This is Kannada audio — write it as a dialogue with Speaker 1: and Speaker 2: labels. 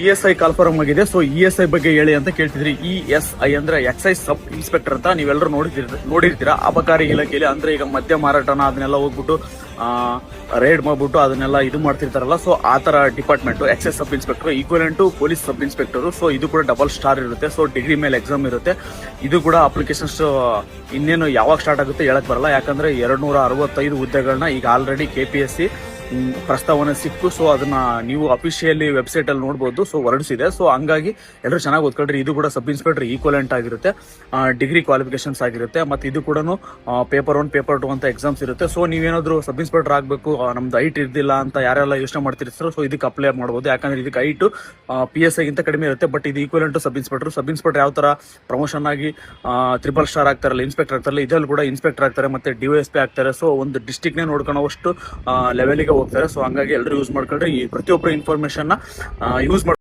Speaker 1: ESI ಕಾಲ್ಫಾರಂ ಆಗಿದೆ. ಸೊ ESI ಬಗ್ಗೆ ಹೇಳಿ ಅಂತ ಕೇಳ್ತಿದ್ರಿ. ESI ಅಂದ್ರೆ ಎಕ್ಸೈಸ್ ಸಬ್ ಇನ್ಸ್ಪೆಕ್ಟರ್ ಅಂತ ನೀವೆಲ್ಲರೂ ನೋಡಿರ್ತೀರಾ ಅಬಕಾರಿ ಇಲಾಖೆಯಲ್ಲಿ. ಅಂದ್ರೆ ಈಗ ಮದ್ಯ ಮಾರಾಟನ ಅದನ್ನೆಲ್ಲ ಹೋಗ್ಬಿಟ್ಟು ರೇಡ್ ಮಾಡ್ಬಿಟ್ಟು ಅದನ್ನೆಲ್ಲ ಇದು ಮಾಡ್ತಿರ್ತಾರಲ್ಲ. ಸೊ ಆ ತರ department excise sub inspector equivalent to police sub inspector. So ಇದು ಕೂಡ ಡಬಲ್ ಸ್ಟಾರ್ ಇರುತ್ತೆ. ಸೊ ಡಿಗ್ರಿ ಮೇಲೆ ಎಕ್ಸಾಮ್ ಇರುತ್ತೆ. ಇದು ಕೂಡ ಅಪ್ಲಿಕೇಶನ್ಸ್ ಇನ್ನೇನು ಯಾವಾಗ ಸ್ಟಾರ್ಟ್ ಆಗುತ್ತೆ ಹೇಳಕ್ ಬರಲ್ಲ. ಯಾಕಂದ್ರೆ 265 ಹುದ್ದೆಗಳನ್ನ ಈಗ ಆಲ್ರೆಡಿ KPSC ಪ್ರಸ್ತಾವನೆ ಸಿಕ್ತು. ಸೊ ಅದನ್ನ ನೀವು ಅಫಿಷಿಯಲಿ ವೆಬ್ಸೈಟ್ ಅಲ್ಲಿ ನೋಡಬಹುದು. ಸೊ ಹೊರಡಿಸಿದೆ. ಸೊ ಹಂಗಾಗಿ ಎಲ್ಲರೂ ಚೆನ್ನಾಗಿ ಓದ್ಕೊಳ್ರಿ. ಇದು ಕೂಡ ಸಬ್ ಇನ್ಸ್ಪೆಕ್ಟರ್ ಈಕ್ವಲೆಂಟ್ ಆಗಿರುತ್ತೆ. ಡಿಗ್ರಿ ಕ್ವಾಲಿಫಿಕೇಶನ್ಸ್ ಆಗಿರುತ್ತೆ. ಮತ್ತೆ ಇದು ಕೂಡ ಪೇಪರ್ 1 ಪೇಪರ್ 2 ಅಂತ ಎಕ್ಸಾಮ್ಸ್ ಇರುತ್ತೆ. ಸೊ ನೀವೇನಾದ್ರು ಸಬ್ ಇನ್ಸ್ಪೆಕ್ಟರ್ ಆಗಬೇಕು, ನಮ್ದು ಹೈಟ್ ಇರ್ದಿಲ್ಲ ಅಂತ ಯಾರೆಲ್ಲ ಯೋಚನೆ ಮಾಡ್ತಿರ್ತಾರೋ ಸೊ ಇದಕ್ಕೆ ಅಪ್ಲೈ ಮಾಡಬಹುದು. ಯಾಕಂದ್ರೆ ಇದಕ್ಕೆ ಹೈಟ್ PSI ಗಿಂತ ಕಡಿಮೆ ಇರುತ್ತೆ. ಬಟ್ ಇದು equivalent to sub inspector. Sub inspector ಯಾವ ತರ ಪ್ರಮೋಷನ್ ಆಗಿ 3 ಸ್ಟಾರ್ ಆಗ್ತಾರಲ್ಲ, ಇನ್ಸ್ಪೆಕ್ಟರ್ ಆಗ್ತಾರಲ್ಲ, ಇದ್ರಲ್ಲಿ ಕೂಡ ಇನ್ಸ್ಪೆಕ್ಟರ್ ಆಗ್ತಾರೆ ಮತ್ತೆ DOSP ಆಗ್ತಾರೆ. ಸೊ ಒಂದು ಡಿಸ್ಟಿಕ್ ನೇ ನೋಡ್ಕೊಳ್ಳೋಷ್ಟು ಲೆವೆಲ್ಗೆ ಹೋಗ್ತಾರೆ. ಸೊ ಹಂಗಾಗಿ ಎಲ್ಲರೂ ಯೂಸ್ ಮಾಡ್ಕೊಂಡ್ರೆ ಈ ಪ್ರತಿಯೊಬ್ಬರು ಇನ್ಫಾರ್ಮೇಶನ್ ಯೂಸ್